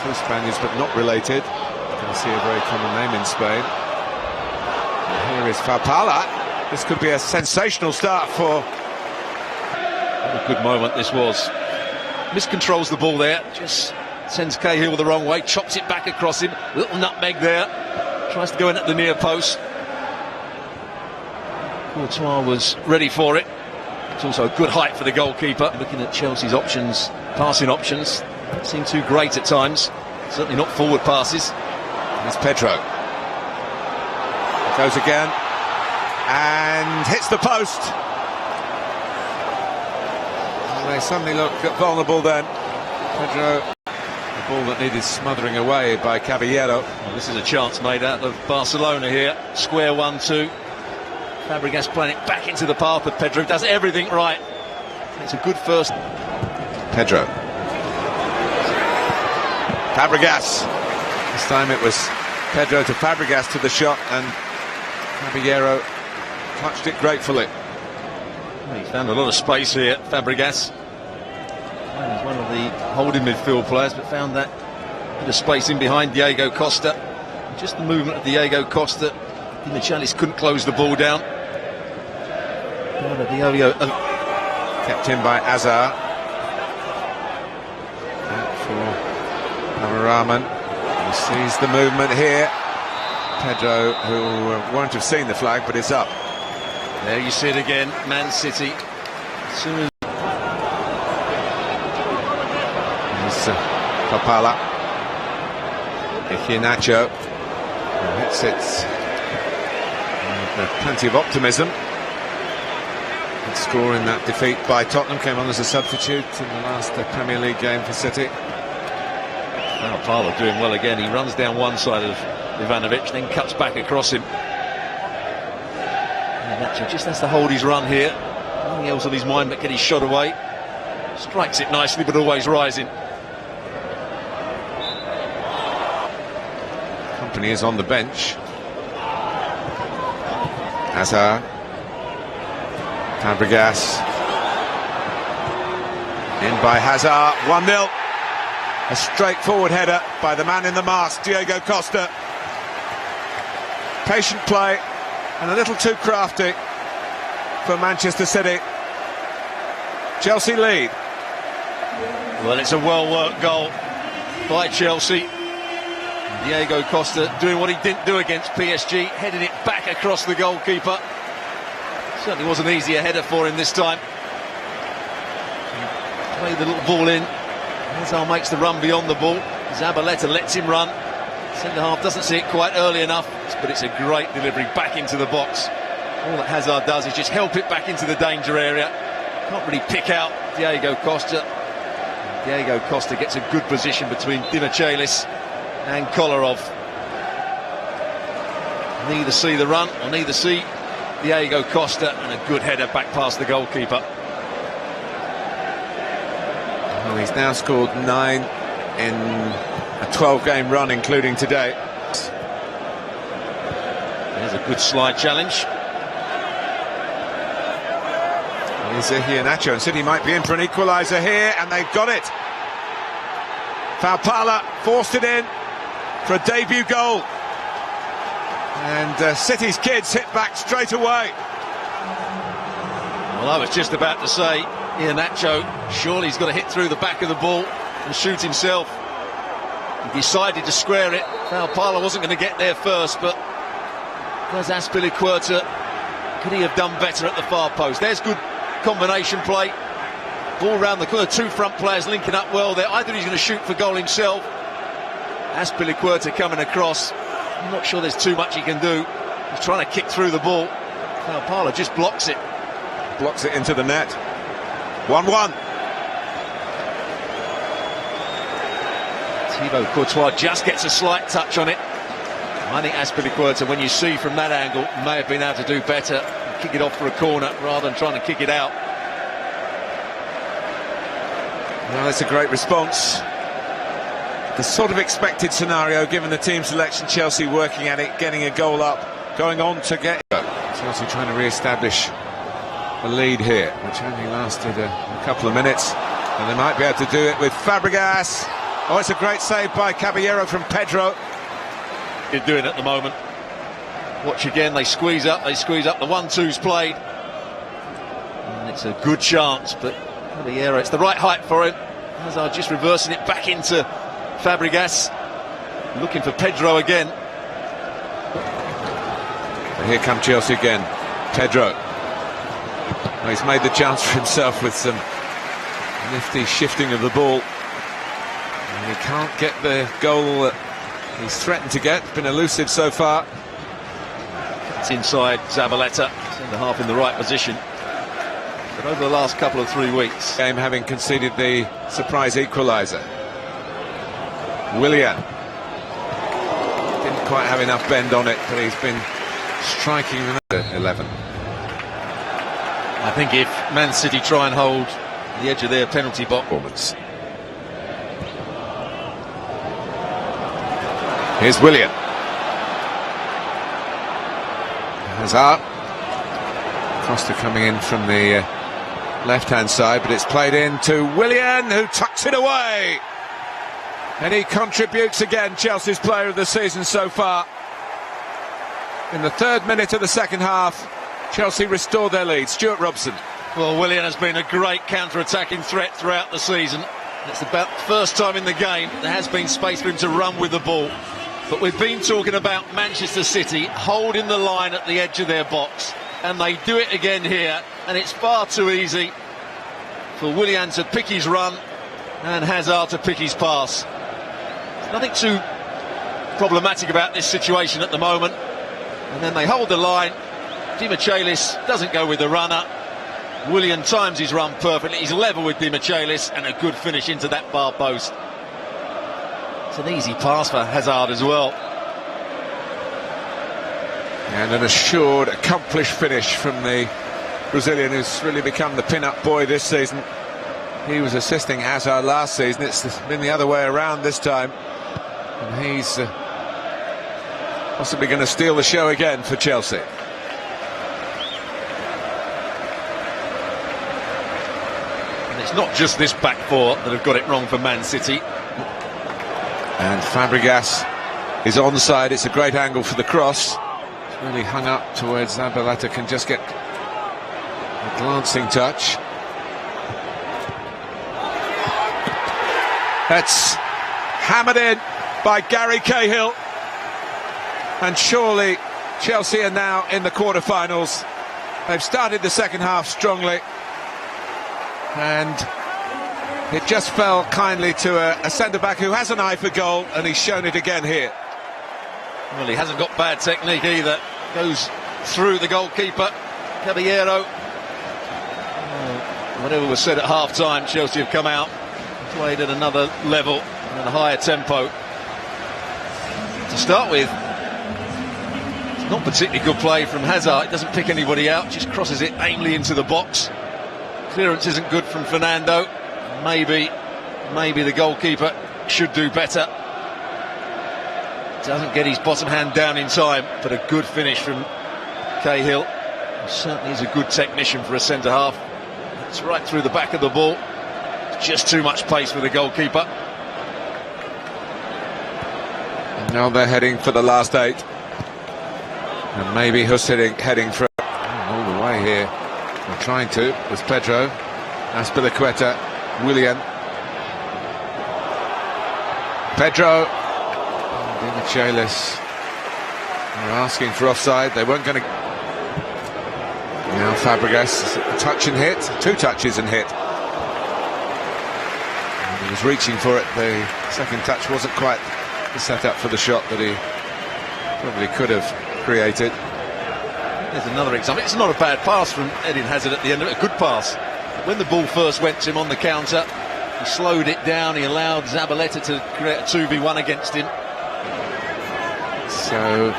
Two Spaniards, but not related. You can see a very common name in Spain. And here is Farpala. This could be a sensational start for... What a good moment this was. Miscontrols the ball there, just sends Cahill the wrong way, chops it back across him. Little nutmeg there. Tries to go in at the near post. Courtois was ready for it. It's also a good height for the goalkeeper. Looking at Chelsea's options, passing options, don't seem too great at times. Certainly not forward passes. There's Pedro. Goes again and hits the post. And they suddenly look vulnerable then. Pedro, the ball that needed smothering away by Caballero. Well, this is a chance made out of Barcelona here. Square 1-2. Fabregas playing it back into the path of Pedro. Does everything right. It's a good first. Pedro. Fabregas. This time it was Pedro to Fabregas to the shot, and Caballero clutched it gratefully. He found a lot of space here, Fabregas. He's one of the holding midfield players, but found that bit of space in behind Diego Costa. And just the movement of Diego Costa. Dimichelis couldn't close the ball down. Kept in by Azar. Out for Abderrahmane. He sees the movement here. Pedro, who won't have seen the flag, but it's up. There you see it again, Man City. As soon as Farpala. Iheanacho hits it with plenty of optimism. Good score in that defeat by Tottenham. Came on as a substitute in the last Premier League game for City. Farpala doing well again. He runs down one side of Ivanovic, then cuts back across him. Iheanacho just has to hold his run here. Nothing else on his mind but get his shot away. Strikes it nicely, but always rising. Company is on the bench. Azar. Fabregas. In by Hazard. 1-0. A straightforward header by the man in the mask, Diego Costa. Patient play and a little too crafty for Manchester City. Chelsea lead. Well, it's a well-worked goal by Chelsea. Diego Costa doing what he didn't do against PSG, heading it back across the goalkeeper. Certainly wasn't easy a header for him this time. Played the little ball in. Hazard makes the run beyond the ball. Zabaleta lets him run. Centre half doesn't see it quite early enough, but it's a great delivery back into the box. All that Hazard does is just help it back into the danger area. Can't really pick out Diego Costa. Diego Costa gets a good position between Dimichelis and Kolarov. Neither see the run or neither see Diego Costa, and a good header back past the goalkeeper. Well, he's now scored 9 in a 12-game run, including today. There's a good slide challenge. Here's Iheanacho, and City might be in for an equaliser here, and they've got it. Farpala forced it in for a debut goal. And City's kids hit back straight away. Well, I was just about to say, Iheanacho, surely he's got to hit through the back of the ball and shoot himself. He decided to square it. Farpala wasn't going to get there first, but there's Azpilicueta. Could he have done better at the far post? There's good combination play. Ball round the corner, two front players linking up well there. Either he's going to shoot for goal himself. Azpilicueta coming across. I'm not sure there's too much he can do. He's trying to kick through the ball. Farpala just blocks it. Blocks it into the net. 1-1. Thibaut Courtois just gets a slight touch on it. I think Azpilicueta, when you see from that angle, may have been able to do better. Kick it off for a corner rather than trying to kick it out. Well, that's a great response. The sort of expected scenario, given the team selection. Chelsea working at it, getting a goal up, going on to get... Chelsea trying to re-establish the lead here, which only lasted a couple of minutes. And they might be able to do it with Fabregas. Oh, it's a great save by Caballero from Pedro. They're doing at the moment. Watch again, they squeeze up, the 1-2's played. And it's a good chance, but Caballero, it's the right height for him. Hazard just reversing it back into Fabregas. Looking for Pedro again. And here come Chelsea again. Pedro. Well, he's made the chance for himself with some nifty shifting of the ball. And he can't get the goal that he's threatened to get. Been elusive so far. It's inside Zabaleta, centre half in the right position. But over the last couple of 3 weeks, Game having conceded the surprise equaliser. Willian didn't quite have enough bend on it, but he's been striking another 11. I think if Man City try and hold the edge of their penalty box. Performance. Here's Willian. Hazard. Costa coming in from the left-hand side, but it's played in to Willian, who tucks it away. And he contributes again, Chelsea's player of the season so far. In the 3rd minute of the second half, Chelsea restore their lead. Stuart Robson. Well, Willian has been a great counter-attacking threat throughout the season. It's about the first time in the game there has been space for him to run with the ball. But we've been talking about Manchester City holding the line at the edge of their box, and they do it again here, and it's far too easy for Willian to pick his run and Hazard to pick his pass. There's nothing too problematic about this situation at the moment, and then they hold the line. Di Michelis doesn't go with the runner. Willian times his run perfectly. He's level with Di Michelis, and a good finish into that far post. It's an easy pass for Hazard as well. And an assured, accomplished finish from the Brazilian, who's really become the pin-up boy this season. He was assisting Hazard last season. It's been the other way around this time. And he's possibly going to steal the show again for Chelsea. And it's not just this back four that have got it wrong for Man City. And Fabregas is onside. It's a great angle for the cross. It's really hung up to where Zabaleta can just get a glancing touch. That's hammered in by Gary Cahill. And surely Chelsea are now in the quarter-finals. They've started the second half strongly. And it just fell kindly to a centre-back who has an eye for goal, and he's shown it again here. Well, he hasn't got bad technique either. Goes through the goalkeeper, Caballero. Whatever was said at half-time, Chelsea have come out, played at another level and at a higher tempo. To start with, it's not particularly good play from Hazard. It doesn't pick anybody out, just crosses it aimlessly into the box. Clearance isn't good from Fernando. Maybe the goalkeeper should do better. Doesn't get his bottom hand down in time, but a good finish from Cahill. He certainly is a good technician for a centre-half. It's right through the back of the ball. Just too much pace for the goalkeeper. And now they're heading for the last 8. And maybe Huss heading for all the way here. Or trying to, was Pedro. Azpilicueta. Willian. Pedro. Di Michelis. They're asking for offside. They weren't going to. Now Fabregas, a touch and hit. 2 touches and hit. And he was reaching for it. The second touch wasn't quite the setup for the shot that he probably could have created. There's another example. It's not a bad pass from Eden Hazard at the end of it. A good pass. When the ball first went to him on the counter, he slowed it down. He allowed Zabaleta to create a 2v1 against him. So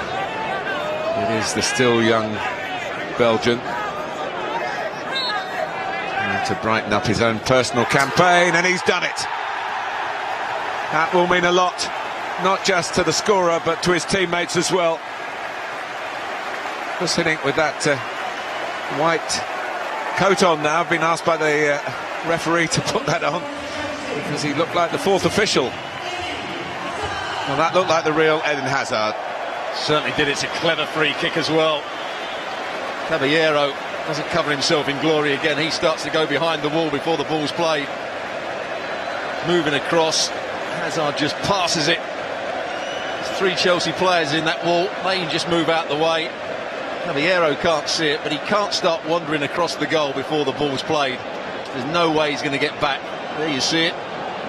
it is the still young Belgian trying to brighten up his own personal campaign, and he's done it. That will mean a lot, not just to the scorer but to his teammates as well. Just hitting with that white coat on now. I've been asked by the referee to put that on because he looked like the 4th official Well, that looked like the real Eden Hazard. Certainly did. It's a clever free kick as well. Caballero doesn't cover himself in glory again. He starts to go behind the wall before the ball's played. Moving across, Hazard just passes it. There's 3 Chelsea players in that wall. They just move out the way. Caballero can't see it, but he can't start wandering across the goal before the ball's played. There's no way he's going to get back. There you see it.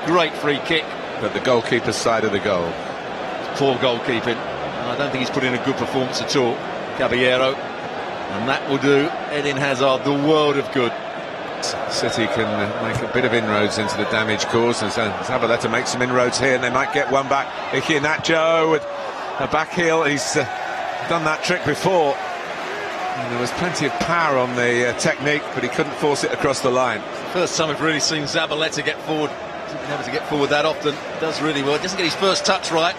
Great free kick. But the goalkeeper's side of the goal. It's poor goalkeeping. I don't think he's put in a good performance at all, Caballero. And that will do Eden Hazard the world of good. City can make a bit of inroads into the damage caused, and Zabaleta makes some inroads here, and they might get one back. Iheanacho with a back heel. He's done that trick before. And there was plenty of power on the technique, but he couldn't force it across the line. First time we've really seen Zabaleta get forward. Hasn't been able to get forward that often. Does really well. Doesn't get his first touch right.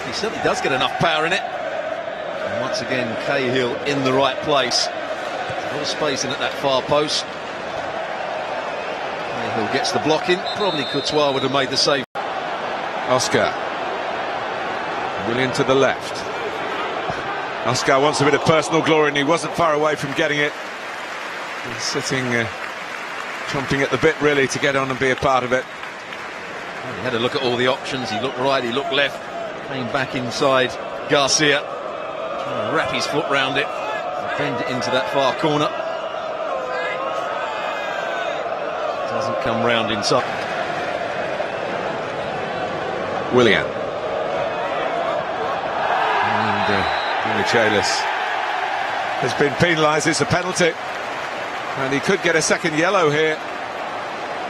He certainly does get enough power in it. And once again, Cahill in the right place. A lot of space in at that far post. Cahill gets the block in. Probably Courtois would have made the save. Oscar. Willian to the left. Oscar wants a bit of personal glory, and he wasn't far away from getting it. He's sitting, chomping at the bit, really, to get on and be a part of it. He had a look at all the options. He looked right, he looked left. Came back inside Garcia. Trying to wrap his foot round it. And bend it into that far corner. Doesn't come round inside. Willian. And Michaelis has been penalised. It's a penalty. And he could get a second yellow here.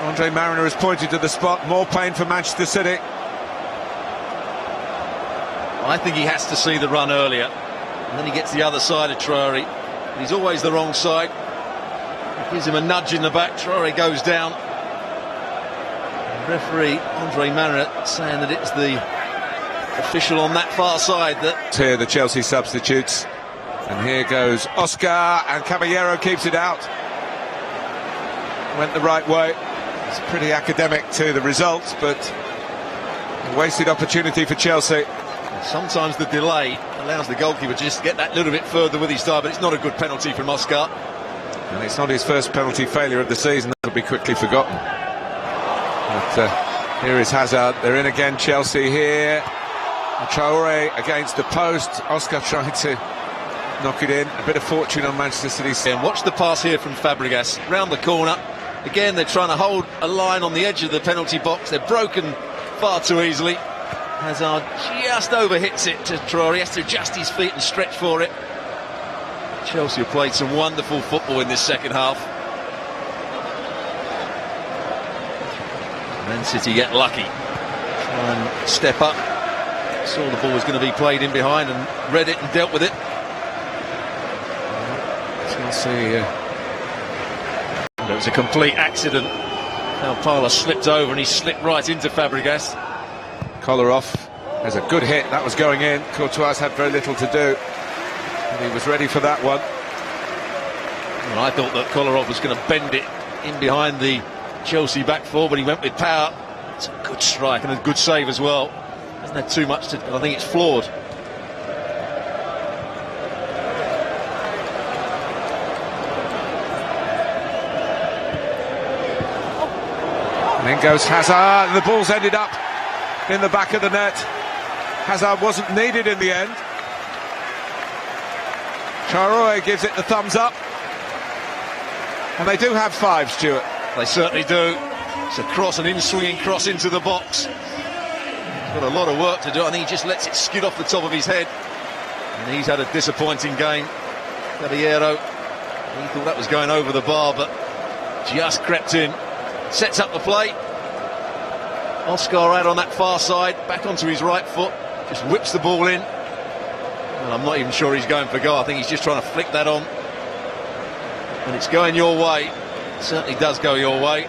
Andre Mariner has pointed to the spot. More pain for Manchester City. I think he has to see the run earlier. And then he gets the other side of Traore. He's always the wrong side. He gives him a nudge in the back. Traore goes down. Referee Andre Mariner saying that it's the official on that far side that... Here the Chelsea substitutes. And here goes Oscar, and Caballero keeps it out. Went the right way. It's pretty academic to the results, but a wasted opportunity for Chelsea. Sometimes the delay allows the goalkeeper to just get that little bit further with his side, but it's not a good penalty from Oscar. And it's not his first penalty failure of the season. That'll be quickly forgotten. But here is Hazard. They're in again, Chelsea here. Traore against the post. Oscar trying to knock it in. A bit of fortune on Manchester City. And watch the pass here from Fabregas round the corner. Again, they're trying to hold a line on the edge of the penalty box. They're broken far too easily. Hazard just overhits it to Traore. He has to adjust his feet and stretch for it. Chelsea have played some wonderful football in this second half. Man City get lucky. Try and step up. Saw the ball was going to be played in behind and read it and dealt with it. Chelsea. It was a complete accident. Alpala slipped over and he slipped right into Fabregas. Kolarov has a good hit. That was going in. Courtois had very little to do. And he was ready for that one. Well, I thought that Kolarov was going to bend it in behind the Chelsea back four, but he went with power. It's a good strike and a good save as well. Hasn't had too much to... I think it's flawed. And in goes Hazard, and the ball's ended up in the back of the net. Hazard wasn't needed in the end. Traore gives it the thumbs up. And they do have 5, Stuart. They certainly do. It's a cross, an in-swinging cross into the box. He's got a lot of work to do. I think he just lets it skid off the top of his head. And he's had a disappointing game. Caballero, he thought that was going over the bar, but just crept in. Sets up the play. Oscar out on that far side, back onto his right foot, just whips the ball in. Well, I'm not even sure he's going for goal. I think he's just trying to flick that on. And it's going your way. It certainly does go your way.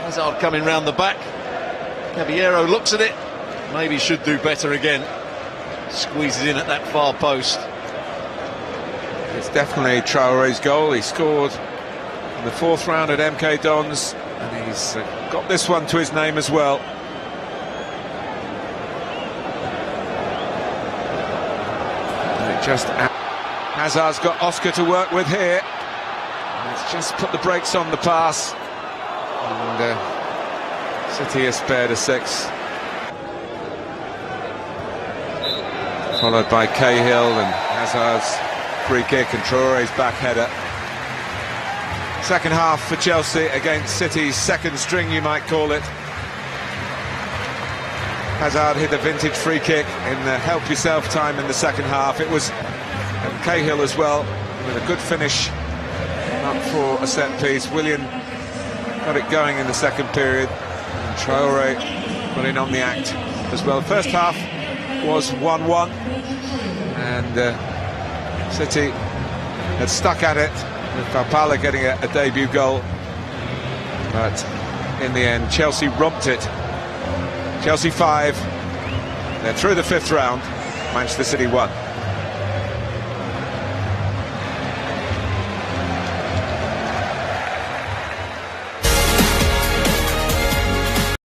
Hazard coming round the back. Caballero looks at it. Maybe should do better again. Squeezes in at that far post. It's definitely Traore's goal. He scored in the 4th round at MK Dons, and he's got this one to his name as well. just out. Hazard's got Oscar to work with here. Let's just put the brakes on the pass. And City has spared a 6. Followed by Cahill and Hazard's free kick and Traore's back header. Second half for Chelsea against City's second string, you might call it. Hazard hit a vintage free kick in the help yourself time in the second half. It was Cahill as well, with a good finish up for a set piece. Willian got it going in the second period, and Traore got in on the act as well. First half was 1-1, and City had stuck at it, with Fapala getting a debut goal, but in the end Chelsea romped it. Chelsea 5, they're through the 5th round, Manchester City 1.